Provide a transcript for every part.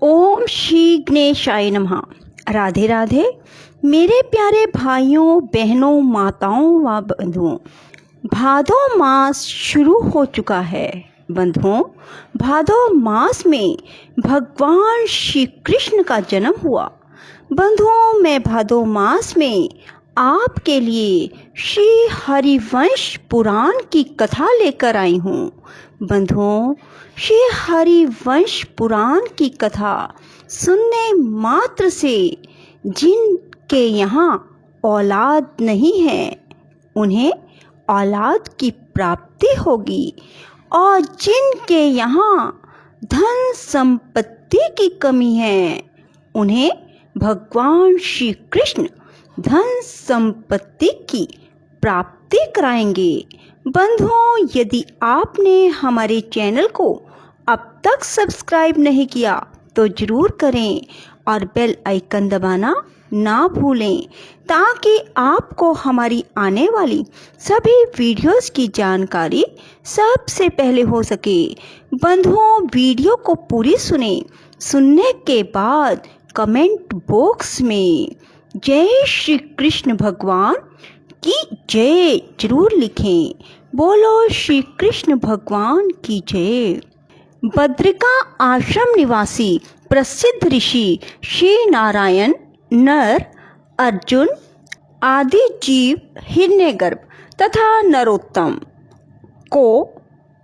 ओम श्री गणेशाय नमः। राधे राधे मेरे प्यारे भाइयों बहनों माताओं व बंधुओं। भादो मास शुरू हो चुका है। बंधुओं, भादो मास में भगवान श्री कृष्ण का जन्म हुआ। बंधुओं, मैं भादो मास में आपके लिए श्री हरिवंश पुराण की कथा लेकर आई हूँ। बंधुओं, श्री हरिवंश पुराण की कथा सुनने मात्र से जिनके यहाँ औलाद नहीं है उन्हें औलाद की प्राप्ति होगी, और जिनके यहाँ धन संपत्ति की कमी है उन्हें भगवान श्री कृष्ण धन संपत्ति की प्राप्ति कराएंगे। बंधुओं, यदि आपने हमारे चैनल को अब तक सब्सक्राइब नहीं किया तो जरूर करें और बेल आइकन दबाना ना भूलें, ताकि आपको हमारी आने वाली सभी वीडियोस की जानकारी सबसे पहले हो सके। बंधुओं, वीडियो को पूरी सुनने के बाद कमेंट बॉक्स में जय श्री कृष्ण भगवान की जय जरूर लिखें। बोलो श्री कृष्ण भगवान की जय। बद्रिका आश्रम निवासी प्रसिद्ध ऋषि श्री नारायण, नर, अर्जुन आदि जीव हिरण्यगर्भ तथा नरोत्तम को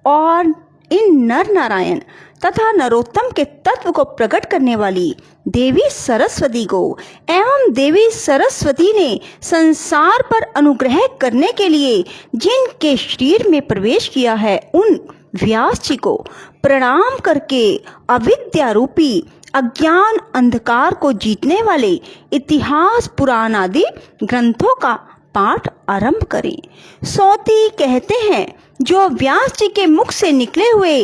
और इन नर नारायण तथा नरोत्तम के तत्व को प्रकट करने वाली देवी सरस्वती को एवं देवी सरस्वती ने संसार पर अनुग्रह करने के लिए जिनके शरीर में प्रवेश किया है उन व्यास जी को प्रणाम करके अविद्या रूपी अज्ञान अंधकार को जीतने वाले इतिहास पुराण आदि ग्रंथों का पाठ आरंभ करें। सौती कहते हैं, जो व्यास जी के मुख से निकले हुए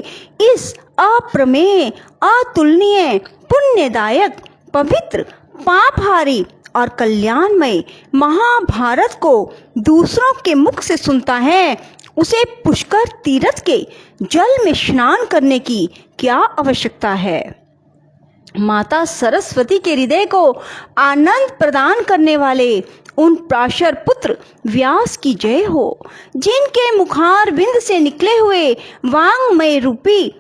इस अप्रमेय, अतुलनीय, पुण्यदायक, पवित्र, पापहारी और कल्याणमय महाभारत को दूसरों के मुख से सुनता है, उसे पुष्कर तीर्थ के जल में स्नान करने की क्या आवश्यकता है। माता सरस्वती के हृदय को आनंद प्रदान करने वाले उन प्राशर पुत्र व्यास की जय हो, जिनके मुखार बिंद से निकले हुए वांगमय रूपी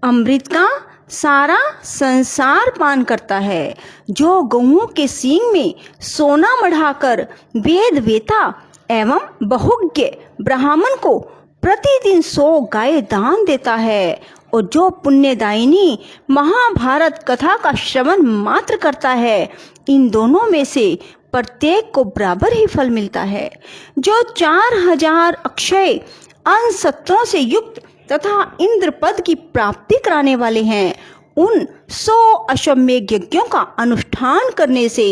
अमृत का सारा संसार पान करता है, जो गौओं के सींग में सोना मढ़ाकर वेद वेता एवं बहुज्ञ ब्राह्मण को प्रतिदिन 100 गाय दान देता है, और जो पुण्यदायिनी महाभारत कथा का श्रवण मात्र करता है, इन दोनों में से प्रत्येक को बराबर ही फल मिलता है। जो 4000 अक्षय अन्न सत्रों से युक्त तथा इंद्र पद की प्राप्ति कराने वाले हैं, उन 100 अश्वमेध यज्ञों का अनुष्ठान करने से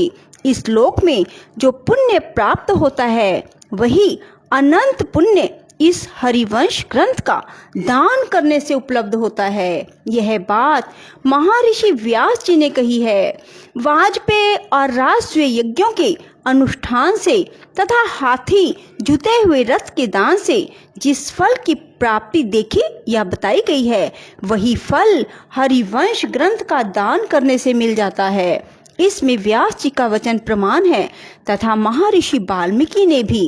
इस लोक में जो पुण्य प्राप्त होता है वही अनंत पुण्य इस हरिवंश ग्रंथ का दान करने से उपलब्ध होता है। यह बात महर्षि व्यास जी ने कही है। वाजपेय और राष्ट्रीय यज्ञों के अनुष्ठान से तथा हाथी जुते हुए रथ के दान से जिस फल की प्राप्ति देखी या बताई गई है, वही फल हरिवंश ग्रंथ का दान करने से मिल जाता है। इसमें व्यास जी का वचन प्रमाण है तथा महर्षि वाल्मीकि ने भी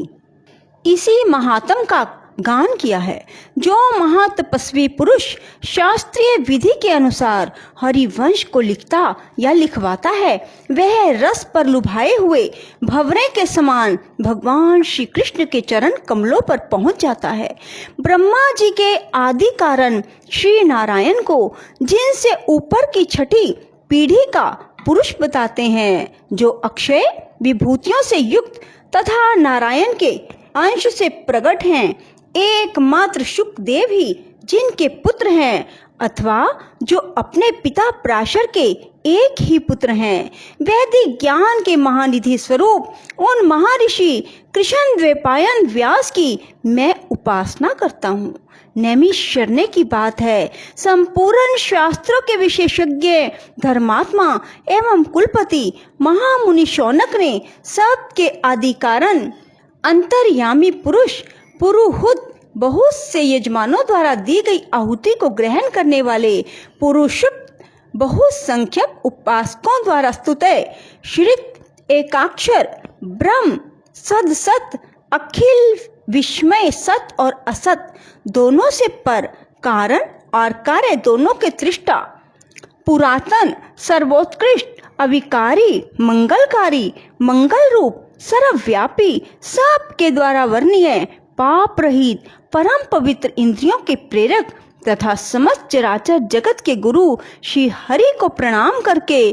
इसी महात्म का गान किया है। जो महातपस्वी पुरुष शास्त्रीय विधि के अनुसार हरिवंश को लिखता या लिखवाता है, वह रस पर लुभाए हुए भंवरे के समान भगवान श्री कृष्ण के चरण कमलों पर पहुंच जाता है। ब्रह्मा जी के आदि कारण श्री नारायण को जिनसे ऊपर की छठी पीढ़ी का पुरुष बताते हैं, जो अक्षय विभूतियों से युक्त तथा नारायण के अंश से प्रकट हैं, एकमात्र शुकदेव ही जिनके पुत्र हैं, अथवा जो अपने पिता पराशर के एक ही पुत्र हैं। वैदिक ज्ञान के महानिधि स्वरूप उन महर्षि कृष्ण द्वैपायन व्यास की मैं उपासना करता हूँ। नैमिषारण्य की बात है, संपूर्ण शास्त्रों के विशेषज्ञ धर्मात्मा एवं कुलपति महामुनि शौनक ने सबके आदि कारण अंतर्यामी पुरुष पुरुहुत बहुत से यजमानों द्वारा दी गई आहुति को ग्रहण करने वाले पुरुष बहुसंख्यक उपासकों द्वारा स्तुतय श्रित एकाक्षर ब्रह्म सद सत अखिल विस्मय सत और असत दोनों से पर, कारण और कार्य दोनों के दृष्टा, पुरातन सर्वोत्कृष्ट अविकारी मंगलकारी मंगल रूप सर्वव्यापी सबके द्वारा वर्णीय पाप रहित परम पवित्र इंद्रियों के प्रेरक तथा समस्त चराचर जगत के गुरु श्री हरि को प्रणाम करके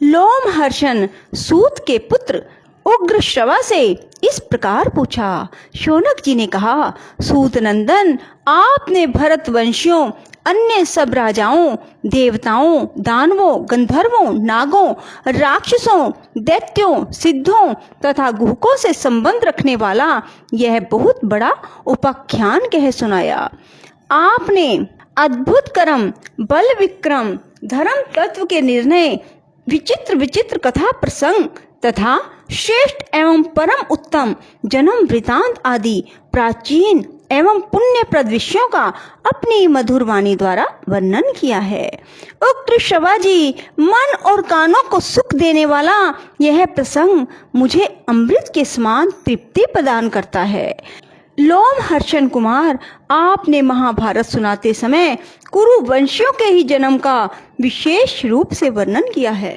लोमहर्षण सूत के पुत्र उग्र श्रवा से इस प्रकार पूछा। शौनक जी ने कहा, सूत नंदन, आपने भरतवंशियों अन्य सब राजाओं, देवताओं, दानवों, गंधर्वों, नागों, राक्षसों, दैत्यों, सिद्धों तथा गुहकों से संबंध रखने वाला यह बहुत बड़ा उपाख्यान कह सुनाया। आपने अद्भुत कर्म, बल विक्रम, धर्म तत्व के निर्णय, विचित्र विचित्र कथा प्रसंग तथा श्रेष्ठ एवं परम उत्तम जन्म वृतांत आदि प्राचीन एवं पुण्यप्रद विषयों का अपनी मधुर वाणी द्वारा वर्णन किया है। उग्र श्रवा जी, मन और कानों को सुख देने वाला यह प्रसंग मुझे अमृत के समान तृप्ति प्रदान करता है। लोमहर्षण कुमार, आपने महाभारत सुनाते समय कुरु वंशियों के ही जन्म का विशेष रूप से वर्णन किया है,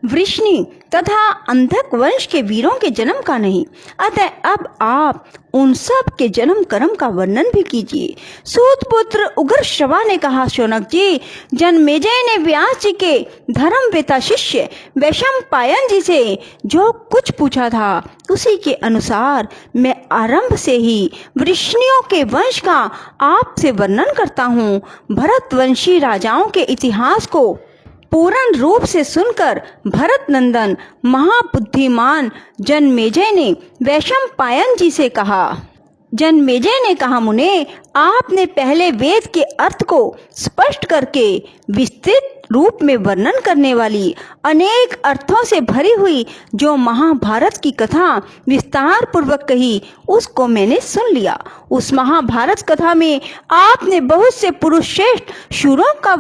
वृष्णि तथा अंधक वंश के वीरों के जन्म का नहीं। अतः अब आप उन सब के जन्म कर्म का वर्णन भी कीजिए। सूत पुत्र उग्र श्रवा ने कहा, शौनक जी, जन्मेजय ने व्यास जी के धर्मवेता शिष्य वैशंपायन जी से जो कुछ पूछा था उसी के अनुसार मैं आरंभ से ही वृष्णियों के वंश का आपसे वर्णन करता हूँ। भरतवंशी राजाओं के इतिहास को पूर्ण रूप से सुनकर भरत नंदन महाबुद्धिमान जन्मेजय ने वैशंपायन जी से कहा। जन्मेजय ने कहा, मुने, आपने पहले वेद के अर्थ को स्पष्ट करके विस्तृत रूप में वर्णन करने वाली अनेक अर्थों से भरी हुई जो महाभारत की कथा विस्तार पूर्वक कही उसको मैंने सुन लिया। उस महाभारत कथा में आपने बहुत से पुरुष श्रेष्ठ शूरों का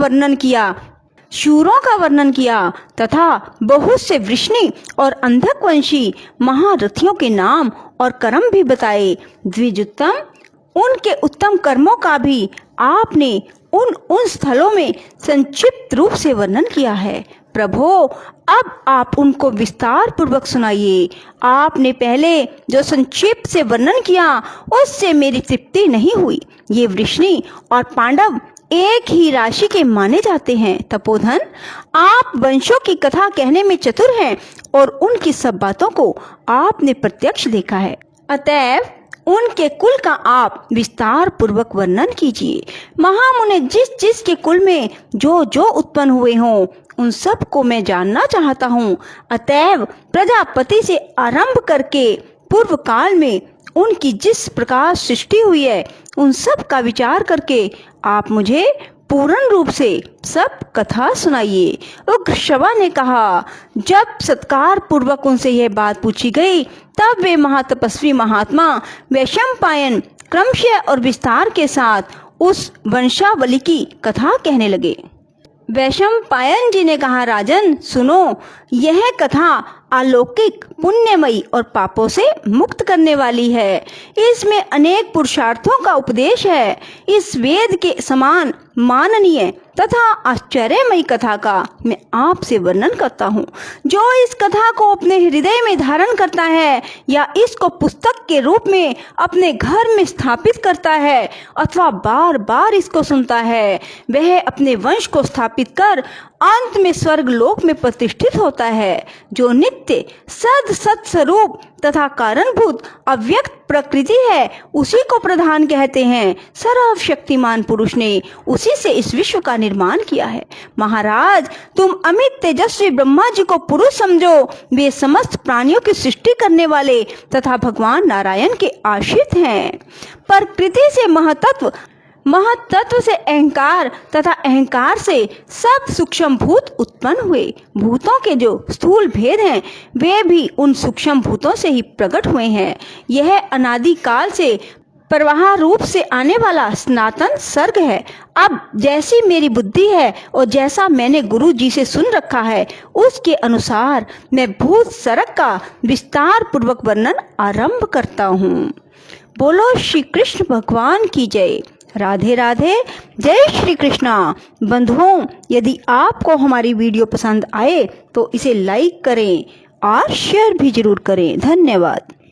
वर्णन किया तथा बहुत से वृष्णि और अंधकवंशी महारथियों के नाम और कर्म भी बताए। द्विजोत्तम, उनके उत्तम कर्मों का भी आपने उन स्थलों में संक्षिप्त रूप से वर्णन किया है। प्रभो, अब आप उनको विस्तार पूर्वक सुनाइए। आपने पहले जो संक्षिप्त से वर्णन किया उससे मेरी तृप्ति नहीं हुई। ये वृष्णि और पांडव एक ही राशि के माने जाते हैं। तपोधन, आप वंशों की कथा कहने में चतुर हैं और उनकी सब बातों को आपने प्रत्यक्ष देखा है। अतएव उनके कुल का आप विस्तार पूर्वक वर्णन कीजिए। महामुने, जिस जिस के कुल में जो जो उत्पन्न हुए हों उन सब को मैं जानना चाहता हूँ। अतएव प्रजापति से आरंभ करके पूर्व काल में उनकी जिस प्रकार सृष्टि हुई है उन सब का विचार करके आप मुझे पूर्ण रूप से सब कथा सुनाइए। उग्र श्रवा ने कहा, जब सत्कार पूर्वक उनसे यह बात पूछी गई तब वे महातपस्वी महात्मा वैशंपायन क्रमशः और विस्तार के साथ उस वंशावली की कथा कहने लगे। वैशंपायन जी ने कहा, राजन सुनो, यह कथा अलौकिक, पुण्यमयी और पापों से मुक्त करने वाली है। इसमें अनेक पुरुषार्थों का उपदेश है। इस वेद के समान माननीय तथा आश्चर्यमयी कथा का मैं आपसे वर्णन करता हूँ। जो इस कथा को अपने हृदय में धारण करता है या इसको पुस्तक के रूप में अपने घर में स्थापित करता है अथवा बार बार इसको सुनता है, वह अपने वंश को स्थापित कर अंत में स्वर्ग लोक में प्रतिष्ठित होता है। जो नित्य सद सत स्वरूप तथा कारणभूत अव्यक्त प्रकृति है उसी को प्रधान कहते हैं। सर्वशक्तिमान पुरुष ने उसी से इस विश्व का निर्माण किया है। महाराज, तुम अमित तेजस्वी ब्रह्मा जी को पुरुष समझो। वे समस्त प्राणियों की सृष्टि करने वाले तथा भगवान नारायण के आश्रित हैं। प्रकृति से महतत्व, महतत्व से अहंकार तथा अहंकार से सब सूक्ष्म भूत उत्पन्न हुए। भूतों के जो स्थूल भेद हैं वे भी उन सूक्ष्म भूतों से ही प्रकट हुए हैं। यह अनादि काल से प्रवाह रूप से आने वाला सनातन सर्ग है। अब जैसी मेरी बुद्धि है और जैसा मैंने गुरु जी से सुन रखा है, उसके अनुसार मैं भूत सर्ग का विस्तार पूर्वक वर्णन आरंभ करता हूँ। बोलो श्री कृष्ण भगवान की जय। राधे राधे। जय श्री कृष्णा। बंधुओं, यदि आपको हमारी वीडियो पसंद आए तो इसे लाइक करें और शेयर भी जरूर करें। धन्यवाद।